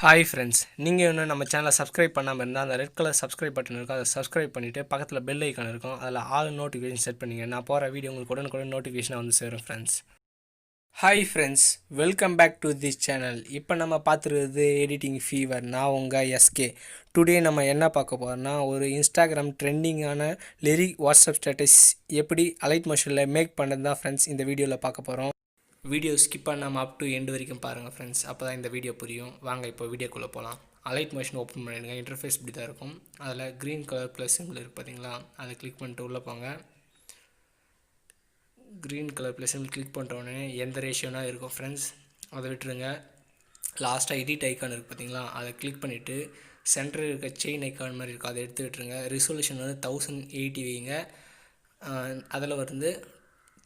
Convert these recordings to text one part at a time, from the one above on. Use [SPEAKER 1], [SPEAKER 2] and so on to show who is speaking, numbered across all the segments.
[SPEAKER 1] Hi friends, நீங்கள் இன்னும் நம்ம சேனலை சப்ஸ்கிரைப் பண்ணாமல் இருந்தால் அந்த ரெட் கலர் சப்ஸ்கிரைப் பட்டன் இருக்கும். அதை சப்ஸ்கிரைப் பண்ணிவிட்டு பக்கத்தில் பெல் ஐக்கான் இருக்கும். அதில் ஆல் நோட்டிஃபிகேஷன் செட் பண்ணிங்க. நான் போகிற வீடியோ உங்களுக்கு உடனுக்குடன் நோட்டிஃபிகேஷனாக வந்து சேரும் friends. Hi friends, welcome back to this channel. இப்போ நம்ம பார்த்துருது எடிட்டிங் ஃபீவர். நான் உங்கள் எஸ்கே. டுடே நம்ம என்ன பார்க்க போகிறோம்னா, ஒரு இன்ஸ்டாகிராம் ட்ரெண்டிங்கான லிரிக் வாட்ஸ்அப் ஸ்டேட்டஸ் எப்படி அலைட் மோஷனில் மேக் பண்ணது தான் ஃப்ரெண்ட்ஸ் இந்த வீடியோவில் பார்க்க போகிறோம். வீடியோ ஸ்கிப் பண்ணாமல் அப் டு எண்டு வரைக்கும் பாருங்கள் ஃப்ரெண்ட்ஸ், அப்போ தான் இந்த வீடியோ புரியும். வாங்க இப்போ வீடியோக்குள்ளே போகலாம். அலைட் மோஷன் ஓப்பன் பண்ணிடுங்க. இன்டர்ஃபேஸ் இப்படி தான் இருக்கும். அதில் க்ரீன் கலர் ப்ளஸ் சிம்பிள் இருக்குது பார்த்தீங்களா, அதை கிளிக் பண்ணிட்டு உள்ளே போங்க. Green colour plus symbol click பண்ணிட்ட உடனே எந்த ரேஷியோனா இருக்கும் ஃப்ரெண்ட்ஸ், அதை விட்டுருங்க. லாஸ்ட்டாக எடிட் ஐக்கான் இருக்குது பார்த்தீங்களா, அதை கிளிக் பண்ணிவிட்டு சென்டரில் இருக்க செயின் ஐக்கான் மாதிரி இருக்கும், அதை எடுத்து விட்டுருங்க. ரிசொல்யூஷன் வந்து 1080 வைங்க. அதில் வந்து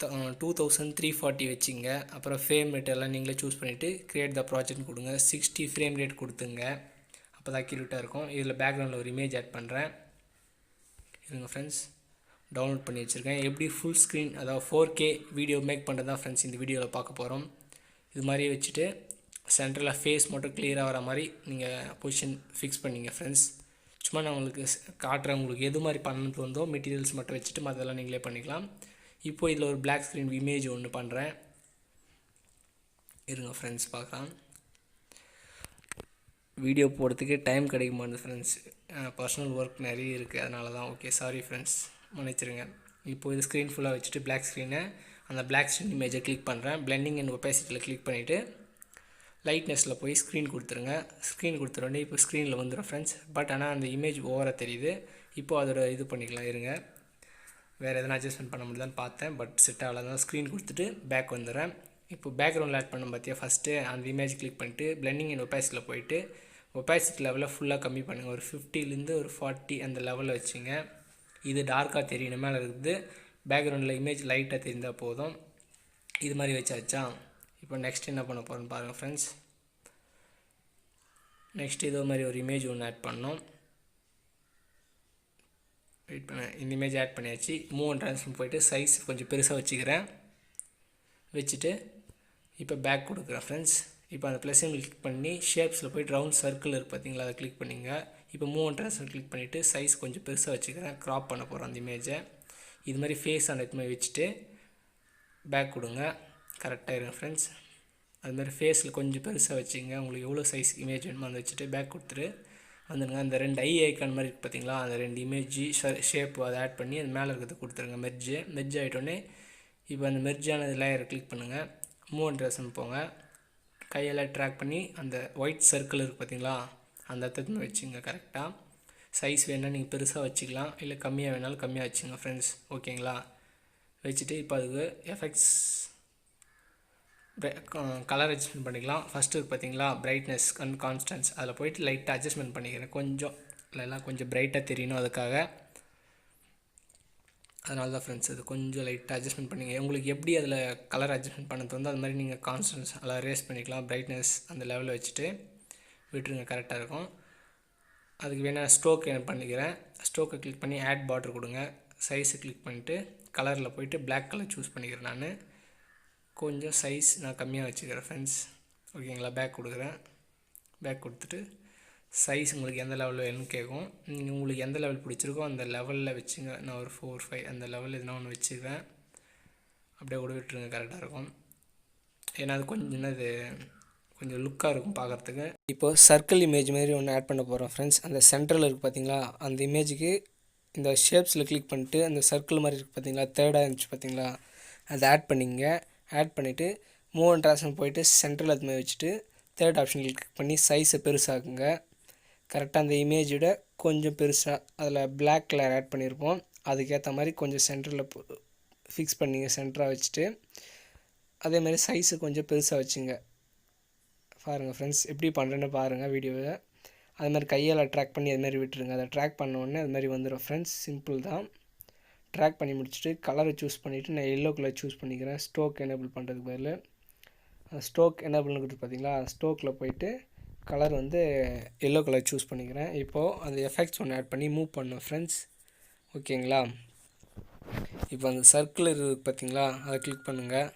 [SPEAKER 1] 2340 வச்சுங்க. அப்புறம் ஃப்ரேம் ரேட் எல்லாம் நீங்களே சூஸ் பண்ணிவிட்டு கிரியேட் த ப்ராஜெக்ட் கொடுங்க. 60 ஃப்ரேம் ரேட் கொடுத்துங்க, அப்போ தான் அக்யூரேட்டாக இருக்கும். இதில் பேக்ரவுண்டில் ஒரு இமேஜ் ஆட் பண்ணுறேன். இருங்க ஃப்ரெண்ட்ஸ், டவுன்லோட் பண்ணி வச்சுருக்கேன். எப்படி ஃபுல் ஸ்க்ரீன் அதாவது 4K வீடியோ மேக் பண்ணுறது தான் ஃப்ரெண்ட்ஸ் இந்த வீடியோவில் பார்க்க போகிறோம். இது மாதிரி வச்சுட்டு சென்டரில் ஃபேஸ் மட்டும் கிளியராக வர மாதிரி நீங்கள் பொசிஷன் ஃபிக்ஸ் பண்ணிங்க ஃப்ரெண்ட்ஸ். சும்மா நான் உங்களுக்கு காட்டுறேன், உங்களுக்கு எது மாதிரி பண்ணணுன்னு வந்தோ மெட்டீரியல்ஸ் மட்டும் வச்சுட்டு மற்றதெல்லாம் நீங்களே பண்ணிக்கலாம். இப்போது இதில் ஒரு பிளாக் ஸ்க்ரீன் இமேஜ் ஒன்று பண்ணுறேன். இருங்க ஃப்ரெண்ட்ஸ் பார்க்கலாம். வீடியோ போடுறதுக்கு டைம் கிடைக்க மாட்டேது ஃப்ரெண்ட்ஸ், பர்சனல் ஒர்க் நிறைய இருக்குது, அதனால தான். ஓகே, சாரி ஃப்ரெண்ட்ஸ், மன்னிச்சிருங்க. இப்போது இது ஸ்க்ரீன் ஃபுல்லாக வச்சுட்டு பிளாக் ஸ்க்ரீனை அந்த பிளாக் ஸ்க்ரீன் இமேஜை கிளிக் பண்ணுறேன். பிளெண்டிங் அண்ட் ஒபாசிட்டியில் கிளிக் பண்ணிவிட்டு லைட்னஸில் போய் ஸ்க்ரீன் கொடுத்துருங்க. ஸ்க்ரீன் கொடுத்துருவோடனே இப்போ ஸ்க்ரீனில் வந்துடும் ஃப்ரெண்ட்ஸ். பட் ஆனால் அந்த இமேஜ் ஓவராக தெரியுது. இப்போது அதோட இது பண்ணிக்கலாம். இருங்க, வேறு எதனா அட்ஜஸ்ட்மெண்ட் பண்ண முடியுதான்னு பார்த்தேன், பட் செட் ஆகலாம். ஸ்க்ரீன் கொடுத்துட்டு பேக் வந்துடுறேன். இப்போ பேக்ரவுண்டில் ஆட் பண்ண பார்த்தியா, ஃபஸ்ட்டு அந்த இமேஜ் கிளிக் பண்ணிட்டு பிளெண்டிங் அண்ட் ஒபாசிட்டியில் போயிட்டு ஒபாசிட்டி லெவலில் ஃபுல்லாக கம்மி பண்ணுங்கள். ஒரு 50லேருந்து ஒரு 40 அந்த லெவலில் வச்சுங்க. இது டார்க்காக தெரியணும், மேலே இருக்குது. பேக்ரவுண்டில் இமேஜ் லைட்டாக தெரிந்தால் போதும். இது மாதிரி வச்சாச்சா. இப்போ நெக்ஸ்ட் என்ன பண்ண போகிறோன்னு பாருங்கள் ஃப்ரெண்ட்ஸ். நெக்ஸ்ட் இதே மாதிரி ஒரு இமேஜ் ஒன்று ஆட் பண்ணோம். வெயிட் பண்ண, இந்த இமேஜ் ஆட் பண்ணியாச்சு. மூவ் அண்ட் ட்ரான்ஸ்ஃபார்ம் போய்ட்டு சைஸ் கொஞ்சம் பெருசாக வச்சுக்கிறேன். வச்சுட்டு இப்போ பேக் கொடுக்குறேன் ஃப்ரெண்ட்ஸ். இப்போ அந்த ப்ளஸ் சிம்பிள் கிளிக் பண்ணி ஷேப்ஸில் போய்ட்டு ரவுண்ட் சர்க்கிள் இருக்குது பார்த்தீங்களா, அதை கிளிக் பண்ணிங்க. இப்போ மூவ் அண்ட் ட்ரான்ஸ்ஃபார்ம் கிளிக் பண்ணிவிட்டு சைஸ் கொஞ்சம் பெருசாக வச்சுக்கிறேன். க்ராப் பண்ண போகிறோம் அந்த இமேஜை. இது மாதிரி ஃபேஸ் அந்த மாதிரி வச்சுட்டு பேக் கொடுங்க. கரெக்டாக இருங்க ஃப்ரெண்ட்ஸ். அதுமாதிரி ஃபேஸில் கொஞ்சம் பெருசாக வச்சுங்க. உங்களுக்கு எவ்வளோ சைஸ் இமேஜ் வேணுமோ அதை வச்சுட்டு பேக் கொடுத்துட்டு வந்துடுங்க. அந்த 2 ஐ ஐக்கான் மாதிரி இருக்குது பார்த்தீங்களா, அந்த 2 இமேஜ் ஷேப் அதை ஆட் பண்ணி அது மேலே இருக்கிறத கொடுத்துருங்க. மெர்ஜ் ஆகிட்டோன்னே இப்போ அந்த மெர்ஜான லேயரை கிளிக் பண்ணுங்கள். மூவ் அண்ட் ட்ரான்ஸ்ஃபார்ம் போங்க. கையெல்லாம் ட்ராக் பண்ணி அந்த ஒயிட் சர்க்கிள் இருக்குது பார்த்தீங்களா, அந்த இடத்துல வச்சுங்க. கரெக்டாக சைஸ் வேணால் நீங்கள் பெருசாக வச்சுக்கலாம், இல்லை கம்மியாக வேணாலும் கம்மியாக வச்சுங்க ஃப்ரெண்ட்ஸ். ஓகேங்களா, வச்சுட்டு இப்போ அதுக்கு எஃபெக்ட்ஸ் கலர் அட்ஜஸ்ட்மெண்ட் பண்ணிக்கலாம். ஃபஸ்ட்டு இருக்குது பார்த்தீங்களா பிரைட்னஸ் அண்ட் கான்ஸ்டன்ஸ், அதில் போய்ட்டு லைட்டாக அட்ஜஸ்ட்மெண்ட் பண்ணிக்கிறேன். கொஞ்சம் இல்லைலாம் கொஞ்சம் பிரைட்டாக தெரியணும், அதுக்காக. அதனால தான் ஃப்ரெண்ட்ஸ் அது கொஞ்சம் லைட்டாக அட்ஜஸ்ட்மெண்ட் பண்ணிங்க. உங்களுக்கு எப்படி அதில் கலர் அட்ஜஸ்ட்மெண்ட் பண்ண தோணுதோ அது மாதிரி நீங்கள் கான்ஸ்டன்ஸ் அதில் ரேஸ் பண்ணிக்கலாம். பிரைட்னஸ் அந்த லெவலில் வச்சுட்டு விட்டுருங்க, கரெக்டாக இருக்கும். அதுக்கு வேணால் ஸ்ட்ரோக் பண்ணிக்கிறேன். ஸ்ட்ரோக்கை கிளிக் பண்ணி ஆட் பார்டர் கொடுங்க. சைஸை கிளிக் பண்ணிவிட்டு கலரில் போய்ட்டு பிளாக் கலர் சூஸ் பண்ணிக்கிறேன். நான் கொஞ்சம் சைஸ் நான் கம்மியாக வச்சுக்கிறேன் ஃப்ரெண்ட்ஸ். ஓகேங்களா, பேக் கொடுக்குறேன். பேக் கொடுத்துட்டு சைஸ் உங்களுக்கு எந்த லெவலில் வேணும்னு கேட்கும். நீங்கள் உங்களுக்கு எந்த லெவல் பிடிச்சிருக்கோ அந்த லெவலில் வச்சுங்க. நான் ஒரு 4, 5 அந்த லெவலில் எதுனா ஒன்று வச்சுக்கிறேன். அப்படியே கூட விட்டுருங்க, கரெக்டாக இருக்கும். ஏன்னா அது கொஞ்சம் இது கொஞ்சம் லுக்காக இருக்கும் பார்க்குறதுக்கு. இப்போது சர்க்கிள் இமேஜ் மாதிரி ஒன்று ஆட் பண்ண போகிறோம் ஃப்ரெண்ட்ஸ். அந்த சென்டரில் இருக்குது பார்த்தீங்களா, அந்த இமேஜுக்கு இந்த ஷேப்ஸில் கிளிக் பண்ணிட்டு அந்த சர்க்கிள் மாதிரி இருக்குது பார்த்தீங்களா, தேர்டாக இருந்துச்சு பார்த்தீங்களா, அதை ஆட் பண்ணிங்க. ஆட் பண்ணிவிட்டு மூவ் அண்ட் ட்ரான்ஸ்ஃபார்ம் போய்ட்டு சென்டரில் அது மாதிரி வச்சுட்டு தேர்ட் ஆப்ஷன் கிளிக் பண்ணி சைஸை பெருசாக்குங்க. கரெக்டாக அந்த இமேஜோட கொஞ்சம் பெருசாக அதில் பிளாக் கலர் ஆட் பண்ணியிருப்போம், அதுக்கேற்ற மாதிரி கொஞ்சம் சென்டரில் ஃபிக்ஸ் பண்ணிங்க. சென்டராக வச்சுட்டு அதேமாதிரி சைஸு கொஞ்சம் பெருசாக வச்சுங்க. பாருங்கள் ஃப்ரெண்ட்ஸ், எப்படி பண்ணுறேன்னு பாருங்கள் வீடியோவை. அது மாதிரி கையால் ட்ராக் பண்ணி அதுமாதிரி விட்டுருங்க. அதை ட்ராக் பண்ணோடனே அது மாதிரி வந்துடும் ஃப்ரெண்ட்ஸ். சிம்பிள் தான். ட்ராக் பண்ணி முடிச்சுட்டு கலரை சூஸ் பண்ணிவிட்டு நான் எல்லோ கலர் சூஸ் பண்ணிக்கிறேன். ஸ்ட்ரோக் எனேபிள் பண்ணுறதுக்கு பதில் ஸ்ட்ரோக் எனேபிள்னு கொடுத்து பார்த்தீங்களா, ஸ்ட்ரோக்கில் போய்ட்டு கலர் வந்து எல்லோ கலர் சூஸ் பண்ணிக்கிறேன். இப்போது அந்த எஃபெக்ட்ஸ் ஒன்று ஆட் பண்ணி மூவ் பண்ணேன் ஃப்ரெண்ட்ஸ். ஓகேங்களா, இப்போ அந்த சர்க்கிள் இருக்குது பார்த்தீங்களா, அதை கிளிக் பண்ணுங்கள்.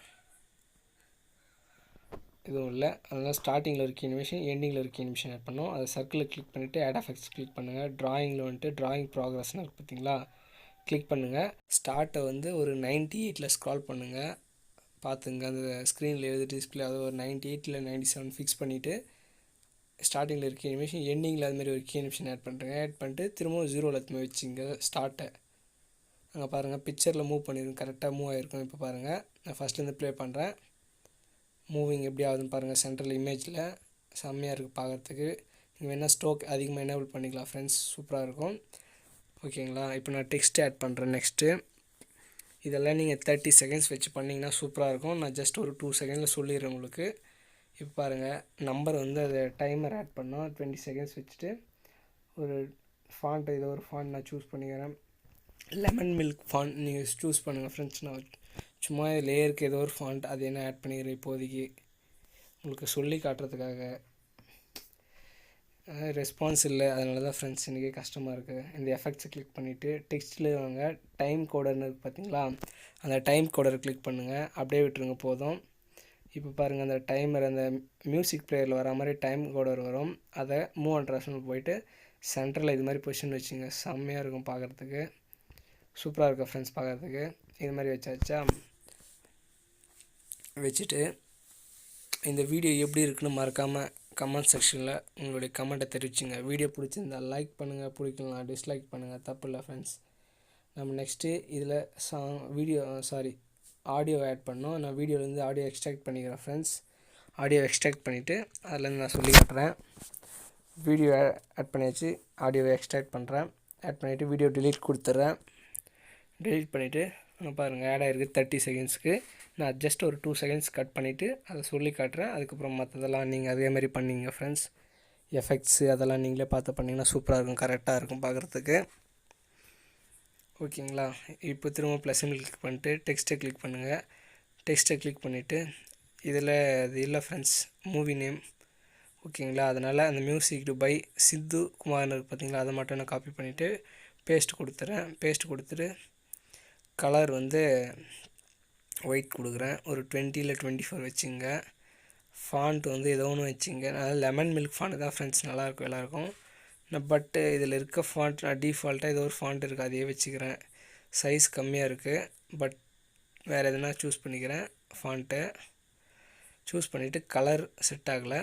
[SPEAKER 1] எதுவும் இல்லை. அதனால் ஸ்டார்டிங்கில் ஒரு கீனிமேஷன், எண்டிங்கில் ஒரு கீனிமேஷன் ஆட் பண்ணோம். அதை சர்க்கிளில் கிளிக் பண்ணிவிட்டு ஆட் எஃபெக்ட்ஸ் கிளிக் பண்ணுங்கள். ட்ராயிங்கில் வந்துட்டு ட்ராயிங் ப்ராக்ரஸ்னு இருக்குது பார்த்தீங்களா, கிளிக் பண்ணுங்கள். ஸ்டார்ட்டை வந்து ஒரு 98 ஸ்க்ரால் பண்ணுங்கள். பார்த்துங்க அந்த ஸ்க்ரீனில் எழுதி டிஸ்பிளே அதை ஒரு 98 இல்லை 97 ஃபிக்ஸ் பண்ணிவிட்டு ஸ்டார்டிங்கில் இருக்க அனிமேஷன், எண்டிங்கில் அதுமாதிரி ஒரு கீ அனிமேஷன் ஆட் பண்ணுறேங்க. ஆட் பண்ணிட்டு திரும்பவும் 0ல் எடுத்துமே வச்சுங்க ஸ்டார்ட்டை. அங்கே பாருங்கள் பிக்சரில் மூவ் பண்ணிடுங்க, கரெக்டாக மூவ் ஆகிருக்கும். இப்போ பாருங்கள் நான் ஃபஸ்ட்லேருந்து ப்ளே பண்ணுறேன். மூவிங் எப்படி ஆகுதுன்னு பாருங்கள். சென்ட்ரல் இமேஜில் செம்மையாக இருக்குது பார்க்குறதுக்கு. நீங்கள் வேணால் ஸ்டோக் அதிகமாக எனேபிள் பண்ணிக்கலாம் ஃப்ரெண்ட்ஸ், சூப்பராக இருக்கும். ஓகேங்களா, இப்போ நான் டெக்ஸ்ட் ஆட் பண்ணுறேன். நெக்ஸ்ட்டு இதெல்லாம் நீங்கள் 30 செகண்ட்ஸ் வச்சு பண்ணிங்கன்னா சூப்பராக இருக்கும். நான் ஜஸ்ட் ஒரு 2 செகண்டில் சொல்லிடுறேன் உங்களுக்கு. இப்போ பாருங்கள் நம்பர் வந்து அதை டைமர் ஆட் பண்ணோம். 20 செகண்ட்ஸ் வச்சுட்டு ஒரு ஃபாண்ட்டு, ஏதோ ஒரு ஃபாண்ட் நான் சூஸ் பண்ணிக்கிறேன். லெமன் மில்க் ஃபாண்ட் நீங்கள் சூஸ் பண்ணுங்கள் ஃப்ரெண்ட்ஸ். நான் சும்மா லேயருக்கு ஏதோ ஒரு ஃபாண்ட் அது என்ன ஆட் பண்ணிக்கிறேன் இப்போதைக்கு உங்களுக்கு சொல்லி காட்டுறதுக்காக. ரெஸ்பான்ஸ் இல்லை, அதனால தான் ஃப்ரெண்ட்ஸ் இன்றைக்கி கஷ்டமாக இருக்குது. இந்த எஃபெக்ட்ஸை கிளிக் பண்ணிவிட்டு டெக்ஸ்ட்டில் வாங்க, டைம் கோடர்னு இருக்குது பார்த்தீங்களா, அந்த டைம் கோடரை கிளிக் பண்ணுங்கள். அப்படியே விட்டுருங்க போதும். இப்போ பாருங்கள் அந்த டைமர் அந்த மியூசிக் பிளேயரில் வர மாதிரி டைம் கோடர் வரும். அதை மூவ் அண்ட் ட்ரான்ஸ்ஃபார்ம் போயிட்டு சென்டரில் இது மாதிரி பொசிஷன் வச்சுங்க. செம்மையாக இருக்கும் பார்க்குறதுக்கு, சூப்பராக இருக்கும் ஃப்ரெண்ட்ஸ் பார்க்குறதுக்கு. இது மாதிரி வச்சாச்சா, வச்சுட்டு இந்த வீடியோ எப்படி இருக்குன்னு மறக்காமல் கமெண்ட் செக்ஷனில் உங்களுடைய கமெண்ட்டை தெரிவிச்சுங்க. வீடியோ பிடிச்சிருந்தால் லைக் பண்ணுங்கள், பிடிக்கலாம் டிஸ்லைக் பண்ணுங்கள், தப்பு இல்லை ஃப்ரெண்ட்ஸ். நம்ம நெக்ஸ்ட்டு இதில் ஆடியோ ஆட் பண்ணோம். நான் வீடியோலேருந்து ஆடியோ எக்ஸ்ட்ராக்ட் பண்ணிக்கிறேன் ஃப்ரெண்ட்ஸ். ஆடியோ எக்ஸ்ட்ராக்ட் பண்ணிவிட்டு அதுலேருந்து நான் சொல்லி காட்டுறேன். வீடியோ ஆட் பண்ணியாச்சு, ஆடியோவை எக்ஸ்ட்ராக்ட் பண்ணுறேன். ஆட் பண்ணிவிட்டு வீடியோ டிலீட் கொடுத்துட்றேன். டிலீட் பண்ணிவிட்டு அங்கே பாருங்கள் ஆட் ஆகிருக்கு 30 செகண்ட்ஸ்க்கு. நான் ஜஸ்ட் ஒரு 2 செகண்ட்ஸ் கட் பண்ணிவிட்டு அதை சொல்லி காட்டுறேன். அதுக்கப்புறம் மற்றதெல்லாம் நீங்கள் அதேமாதிரி பண்ணிங்க ஃப்ரெண்ட்ஸ். எஃபெக்ட்ஸு அதெல்லாம் நீங்களே பார்த்து பண்ணிங்கன்னா சூப்பராக இருக்கும், கரெக்டாக இருக்கும் பார்க்குறதுக்கு. ஓகேங்களா, இப்போ திரும்ப ப்ளஸ் சிம்பிள் கிளிக் பண்ணிட்டு டெக்ஸ்ட்டை கிளிக் பண்ணுங்கள். டெக்ஸ்ட்டை கிளிக் பண்ணிவிட்டு இதில் அது இல்லை ஃப்ரெண்ட்ஸ் மூவி நேம். ஓகேங்களா, அதனால் அந்த மியூசிக் பை சித்து குமார்னு இருக்குது பார்த்தீங்களா, அதை மட்டும் நான் காப்பி பண்ணிவிட்டு பேஸ்ட் கொடுத்துறேன். பேஸ்ட் கொடுத்துட்டு கலர் வந்து ஒயிட் கொடுக்குறேன். ஒரு 20 இல்லை 24 வச்சுங்க. ஃபாண்ட் வந்து ஏதோ ஒன்று வச்சுங்க. அதாவது லெமன் மில்க் ஃபாண்ட் தான் ஃப்ரெண்ட்ஸ், நல்லாயிருக்கும் எல்லாேருக்கும். நான் பட்டு இதில் இருக்க ஃபாண்ட் நான் டிஃபால்ட்டாக ஏதோ ஒரு ஃபாண்ட் இருக்குது அதையே வச்சுக்கிறேன். சைஸ் கம்மியாக இருக்குது, பட் வேறு எதுனா சூஸ் பண்ணிக்கிறேன். ஃபாண்ட்டை சூஸ் பண்ணிவிட்டு கலர் செட் ஆகலை,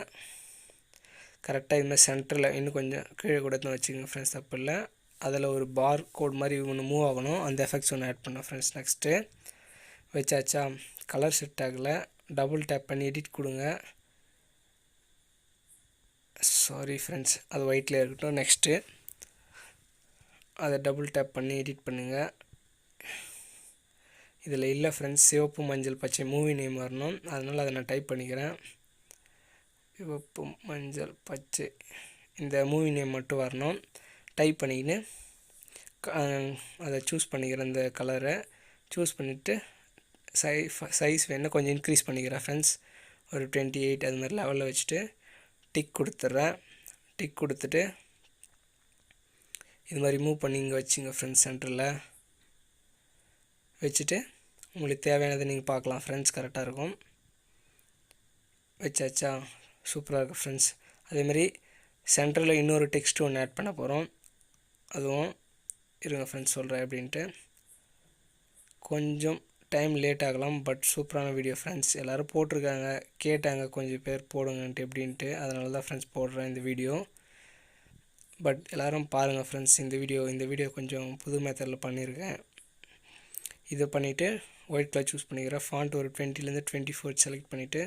[SPEAKER 1] கரெக்டாக இதுமாதிரி சென்டரில் இன்னும் கொஞ்சம் கீழே கொடுத்து வச்சுக்கோங்க ஃப்ரெண்ட்ஸ், தப்பு இல்லை. அதில் ஒரு பார் கோட் மாதிரி ஒன்று மூவ் ஆகணும், அந்த எஃபெக்ட்ஸ் ஒன்று ஆட் பண்ணேன் ஃப்ரெண்ட்ஸ். நெக்ஸ்ட்டு வச்சாச்சா, கலர் செட் ஆகலை, டபுள் டேப் பண்ணி எடிட் கொடுங்க. சாரி ஃப்ரெண்ட்ஸ், அது ஒயிட்டில் இருக்கட்டும். நெக்ஸ்ட்டு அதை டபுள் டேப் பண்ணி எடிட் பண்ணுங்கள். இதில் இல்லை ஃப்ரெண்ட்ஸ், சிவப்பு மஞ்சள் பச்சை மூவி நேம் வரணும், அதனால் அதை நான் டைப் பண்ணிக்கிறேன். சிவப்பு மஞ்சள் பச்சை இந்த மூவி நேம் மட்டும் வரணும். டைப் பண்ணிக்கின்னு அதை சூஸ் பண்ணிக்கிறேன். இந்த கலரை சூஸ் பண்ணிவிட்டு சைஸ் வேணால் கொஞ்சம் இன்க்ரீஸ் பண்ணிக்கிறேன் ஃப்ரெண்ட்ஸ். ஒரு 28 அது மாதிரி லெவலில் வச்சுட்டு டிக் கொடுத்துட்றேன். டிக் கொடுத்துட்டு இது மாதிரி மூவ் பண்ணி இங்கே வச்சுங்க ஃப்ரெண்ட்ஸ். சென்டரில் வச்சுட்டு உங்களுக்கு தேவையானதை நீங்கள் பார்க்கலாம் ஃப்ரெண்ட்ஸ், கரெக்டாக இருக்கும். வச்சாச்சா, சூப்பராக இருக்கும் ஃப்ரெண்ட்ஸ். அதேமாதிரி சென்டரில் இன்னொரு டெக்ஸ்ட் ஒன்று ஆட் பண்ண போகிறோம். அதுவும் இருங்க ஃப்ரெண்ட்ஸ் சொல்கிறேன் அப்படின்ட்டு. கொஞ்சம் டைம் லேட் ஆகலாம், பட் சூப்பரான வீடியோ ஃப்ரெண்ட்ஸ். எல்லோரும் போட்டிருக்காங்க, கேட்டாங்க கொஞ்சம் பேர் போடுங்கன்ட்டு எப்படின்ட்டு, அதனால தான் ஃப்ரெண்ட்ஸ் போடுறேன் இந்த வீடியோ. பட் எல்லோரும் பாருங்கள் ஃப்ரெண்ட்ஸ் இந்த வீடியோ கொஞ்சம் புது மெத்தடில் பண்ணியிருக்கேன். இதை பண்ணிவிட்டு ஒயிட் கலர் சூஸ் பண்ணிக்கிறேன். ஃபாண்ட் ஒரு 20லேருந்து 24 செலக்ட் பண்ணிவிட்டு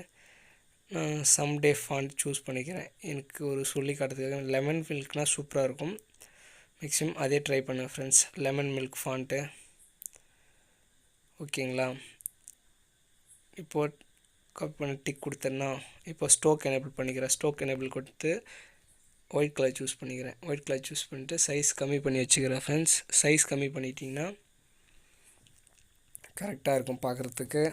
[SPEAKER 1] நான் சம்டே ஃபாண்ட் சூஸ் பண்ணிக்கிறேன். எனக்கு ஒரு சொல்லி காட்டுறதுக்காக லெமன் மில்க்னால் சூப்பராக இருக்கும். மேக்ஸிமம் அதே ட்ரை பண்ணுங்கள் ஃப்ரெண்ட்ஸ், லெமன் மில்க் ஃபாண்ட்டு. ஓகேங்களா, இப்போது காப்பி பண்ணி டிக் கொடுத்தேன்னா இப்போ ஸ்டோக் எனேபிள் பண்ணிக்கிறேன். ஸ்டோக் எனேபிள் கொடுத்து ஒயிட் கலர் சூஸ் பண்ணிக்கிறேன். ஒயிட் கலர் சூஸ் பண்ணிவிட்டு சைஸ் கம்மி பண்ணி வச்சுக்கிறேன் ஃப்ரெண்ட்ஸ். சைஸ் கம்மி பண்ணிட்டிங்கன்னா கரெக்டாக இருக்கும் பார்க்குறதுக்கு.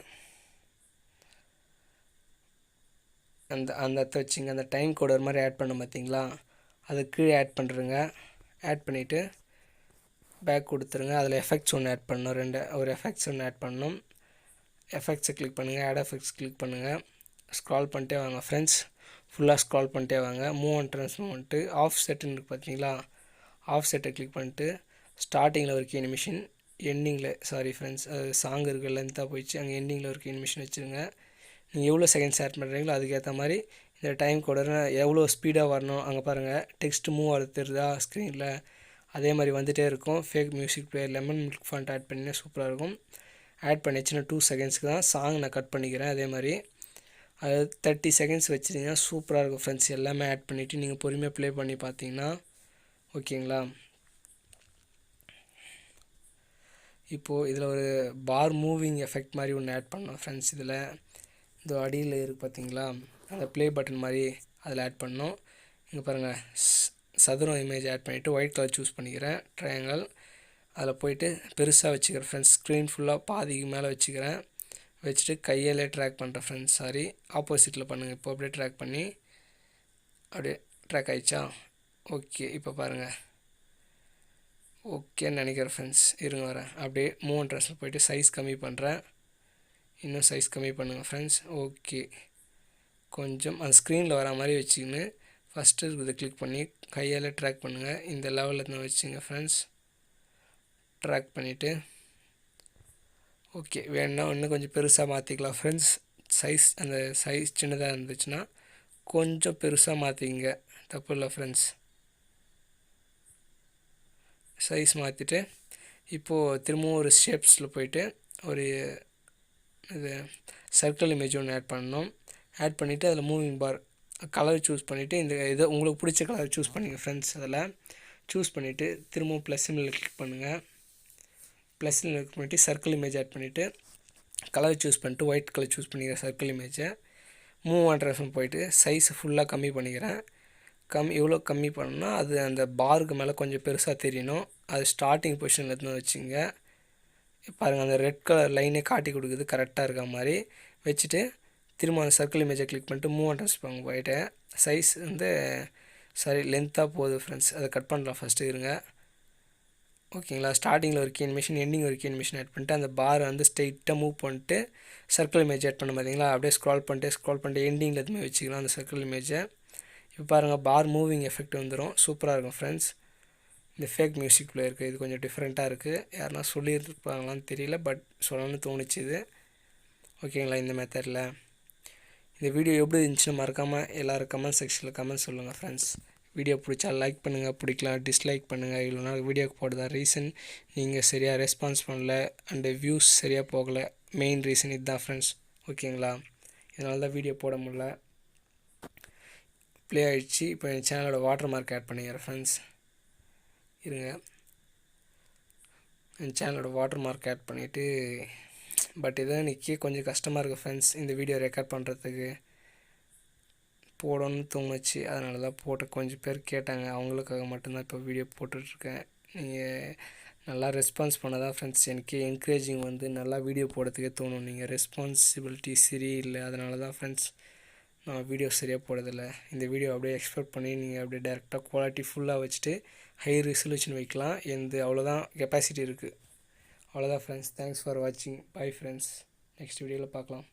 [SPEAKER 1] அந்த இடத்த வச்சுங்க. அந்த டைம் கோடர் மாதிரி ஆட் பண்ண பார்த்தீங்களா, அது கீழே ஆட் பண்ணுறேங்க. ஆட் பண்ணிவிட்டு பேக் கொடுத்துருங்க. அதில் எஃபெக்ட்ஸ் ஒன்று ஆட் பண்ணணும், ஒரு எஃபெக்ட்ஸ் ஒன்று ஆட் பண்ணணும். எஃபெக்ட்ஸை கிளிக் பண்ணுங்கள், ஆட் எஃபெக்ட்ஸ் கிளிக் பண்ணுங்கள். ஸ்க்ரால் பண்ணிட்டே வாங்க ஃப்ரெண்ட்ஸ். ஃபுல்லாக ஸ்க்ரால் பண்ணிட்டே வாங்க. மூவ் அண்ட் ட்ரான்ஸ்ஃபார்ம் ஆஃப் செட்டுன்னு இருக்குது பார்த்தீங்களா, ஆஃப் செட்டை கிளிக் பண்ணிட்டு ஸ்டார்டிங்கில் ஒரு அனிமேஷன், எண்டிங்கில் சாரி ஃப்ரெண்ட்ஸ் அது சாங் இருக்குது லென்த்தாக போயிடுச்சு, அங்கே எண்டிங்கில் ஒரு அனிமேஷன் வச்சுருங்க. நீங்கள் எவ்வளோ செகண்ட்ஸ் ஆட் பண்ணுறீங்களோ அதுக்கேற்ற மாதிரி இந்த டைம் கோட எவ்வளோ ஸ்பீடாக வரணும் அங்கே பாருங்கள். டெக்ஸ்ட் மூவ் ஆகிறது தெரியுதா ஸ்க்ரீனில், அதே மாதிரி வந்துகிட்டே இருக்கும். Fake music player lemon milk font add பண்ணினா சூப்பராக இருக்கும். ஆட் பண்ணிச்சுன்னா 2 செகண்ட்ஸ்க்கு தான் சாங் நான் கட் பண்ணிக்கிறேன். அதே மாதிரி அது 30 செகண்ட்ஸ் வச்சுருந்தீங்கன்னா சூப்பராக இருக்கும் ஃப்ரெண்ட்ஸ். எல்லாமே ஆட் பண்ணிவிட்டு நீங்கள் பொறுமையாக ப்ளே பண்ணி பார்த்தீங்கன்னா ஓகேங்களா. இப்போது இதில் ஒரு பார் மூவிங் எஃபெக்ட் மாதிரி ஒன்று ஆட் பண்ணோம் ஃப்ரெண்ட்ஸ். இதில் இந்த அடியில் இருக்குது பார்த்தீங்களா, அந்த ப்ளே பட்டன் மாதிரி அதில் ஆட் பண்ணோம். இங்கே பாருங்கள், சதுரம் இமேஜ் ஆட் பண்ணிவிட்டு ஒயிட் கலர் சூஸ் பண்ணிக்கிறேன், ட்ரையாங்கல். அதில் போய்ட்டு பெருசாக வச்சுக்கிறேன் ஃப்ரெண்ட்ஸ். ஸ்க்ரீன் ஃபுல்லாக பாதிக்கு மேலே வச்சுக்கிறேன். வச்சுட்டு கையாலே ட்ராக் பண்ணுறேன் ஃப்ரெண்ட்ஸ். சாரி, ஆப்போசிட்டில் பண்ணுங்கள். இப்போ அப்படியே ட்ராக் பண்ணி அப்படியே ட்ராக் ஆகிடுச்சா. ஓகே, இப்போ பாருங்கள் ஓகேன்னு நினைக்கிறேன் ஃப்ரெண்ட்ஸ். இருங்க வரேன். அப்படியே மூவ் அண்ட் ட்ரெஸ்ஸில் போய்ட்டு சைஸ் கம்மி பண்ணுறேன். இன்னும் சைஸ் கம்மி பண்ணுங்கள் ஃப்ரெண்ட்ஸ். ஓகே, கொஞ்சம் அந்த ஸ்க்ரீனில் வர மாதிரி வச்சுக்கின்னு ஃபஸ்ட்டு இதை கிளிக் பண்ணி கையால் ட்ராக் பண்ணுங்கள். இந்த லெவலில் தான் வச்சுங்க ஃப்ரெண்ட்ஸ். ட்ராக் பண்ணிவிட்டு ஓகே, வேணுன்னா இன்னும் கொஞ்சம் பெருசாக மாற்றிக்கலாம் ஃப்ரெண்ட்ஸ். அந்த சைஸ் சின்னதாக இருந்துச்சுன்னா கொஞ்சம் பெருசாக மாற்றிங்க, தப்பு இல்லை ஃப்ரெண்ட்ஸ். சைஸ் மாற்றிட்டு இப்போது திரும்பவும் ஒரு ஷேப்ஸில் போய்ட்டு ஒரு இது சர்க்கிள் இமேஜ் ஒன்று ஆட் பண்ணணும். ஆட் பண்ணிவிட்டு அதில் மூவிங் பார் கலர் சூஸ் பண்ணிவிட்டு இந்த இதை உங்களுக்கு பிடிச்ச கலர் சூஸ் பண்ணிங்க ஃப்ரெண்ட்ஸ். அதில் சூஸ் பண்ணிவிட்டு திரும்பவும் ப்ளஸ் சிம்பிள் கிளிக் பண்ணுங்கள். ப்ளஸ் கிளிக் பண்ணிவிட்டு சர்க்கிள் இமேஜ் ஆட் பண்ணிவிட்டு கலர் சூஸ் பண்ணிட்டு ஒயிட் கலர் சூஸ் பண்ணிக்கிறேன் சர்க்கிள் இமேஜை. மூவ் அண்ட் ட்ரான்ஸ்ஃபார்ம் போய்ட்டு சைஸ் ஃபுல்லாக கம்மி பண்ணிக்கிறேன். எவ்வளோ கம்மி பண்ணணும்னா அது அந்த பாருக்கு மேலே கொஞ்சம் பெருசாக தெரியணும். அது ஸ்டார்டிங் பொசிஷனில் எடுத்து வச்சுங்க. பாருங்கள், அந்த ரெட் கலர் லைனே காட்டி கொடுக்குது கரெக்டாக இருக்க மாதிரி வச்சுட்டு திரும்ப அந்த சர்க்கிள் இமேஜை கிளிக் பண்ணிட்டு மூவ் அண்ட் ட்ரான்ஸ்ஃபார்ம் போய்ட்டு சைஸ் சாரி லென்த்தாக போகுது ஃப்ரெண்ட்ஸ். அதை கட் பண்ணலாம் ஃபஸ்ட்டு இருங்க. ஓகேங்களா. ஸ்டார்டிங்கில் ஒரு அனிமேஷன், எண்டிங் ஒரு அனிமேஷன் ஆட் பண்ணிட்டு அந்த பாரை ஸ்ட்ரெயிட்டாக மூவ் பண்ணிட்டு சர்க்கிள் இமேஜ் ஆட் பண்ண பார்த்தீங்களா, அப்படியே ஸ்க்ரால் பண்ணிட்டு எண்டிங்கில் எதுவுமே வச்சுக்கலாம் அந்த சர்க்கிள் இமேஜை. இப்போ பாருங்கள், பார் மூவிங் எஃபெக்ட் வந்துடும். சூப்பராக இருக்கும் ஃப்ரெண்ட்ஸ். இந்த ஃபேக் மியூசிக் பிளேயருக்கு இது கொஞ்சம் டிஃப்ரெண்ட்டாக இருக்குது. யாருன்னா சொல்லியிருப்பாங்களான்னு தெரியல, பட் சொல்லணும்னு தோணுச்சு இது. ஓகேங்களா. இந்த மெத்தடில் இந்த வீடியோ எப்படி இருந்துச்சுன்னு மறக்காமல் எல்லோரும் கமெண்ட் செக்ஷனில் கமெண்ட் சொல்லுங்கள் ஃப்ரெண்ட்ஸ். வீடியோ பிடிச்சா லைக் பண்ணுங்கள், பிடிக்கலாம் டிஸ்லைக் பண்ணுங்கள். இவ்வளோ நாள் வீடியோக்கு போடுறதா ரீசன் நீங்கள் சரியாக ரெஸ்பான்ஸ் பண்ணல அண்டு வியூஸ் சரியாக போகலை. மெயின் ரீசன் இதுதான் ஃப்ரெண்ட்ஸ். ஓகேங்களா. இதனால தான் வீடியோ போட முடியல. ப்ளே ஆகிடுச்சு. இப்போ என் சேனலோட வாட்டர் மார்க் ஆட் பண்ணிக்கிறேன் ஃப்ரெண்ட்ஸ். இருங்க, என் சேனலோட வாட்டர் மார்க் ஆட் பண்ணிவிட்டு பட் இதான் இன்றைக்கி கொஞ்சம் கஷ்டமாக இருக்குது ஃப்ரெண்ட்ஸ். இந்த வீடியோ ரெக்கார்ட் பண்ணுறதுக்கு போடணும்னு தோணுச்சு, அதனால தான் போட்டு கொஞ்சம் பேர் கேட்டாங்க, அவங்களுக்காக மட்டும்தான் இப்போ வீடியோ போட்டுட்ருக்கேன். நீங்கள் நல்லா ரெஸ்பான்ஸ் பண்ண தான் ஃப்ரெண்ட்ஸ் எனக்கு என்கரேஜிங் நல்லா வீடியோ போடுறதுக்கே தோணும். நீங்கள் ரெஸ்பான்சிபிலிட்டி சரியில்லை, அதனால தான் ஃப்ரெண்ட்ஸ் நான் வீடியோ சரியாக போடுறதில்ல. இந்த வீடியோ அப்படியே எக்ஸ்போர்ட் பண்ணி நீங்கள் அப்படியே டேரெக்டாக குவாலிட்டி ஃபுல்லாக வச்சுட்டு ஹை ரெசல்யூஷன் வைக்கலாம். அவ்வளோதான் கெப்பாசிட்டி இருக்குது. அவ்வளோதான் ஃப்ரெண்ட்ஸ். தேங்க்ஸ் ஃபார் வாட்சிங். Bye friends. நெக்ஸ்ட் வீடியோவில் பார்க்கலாம்.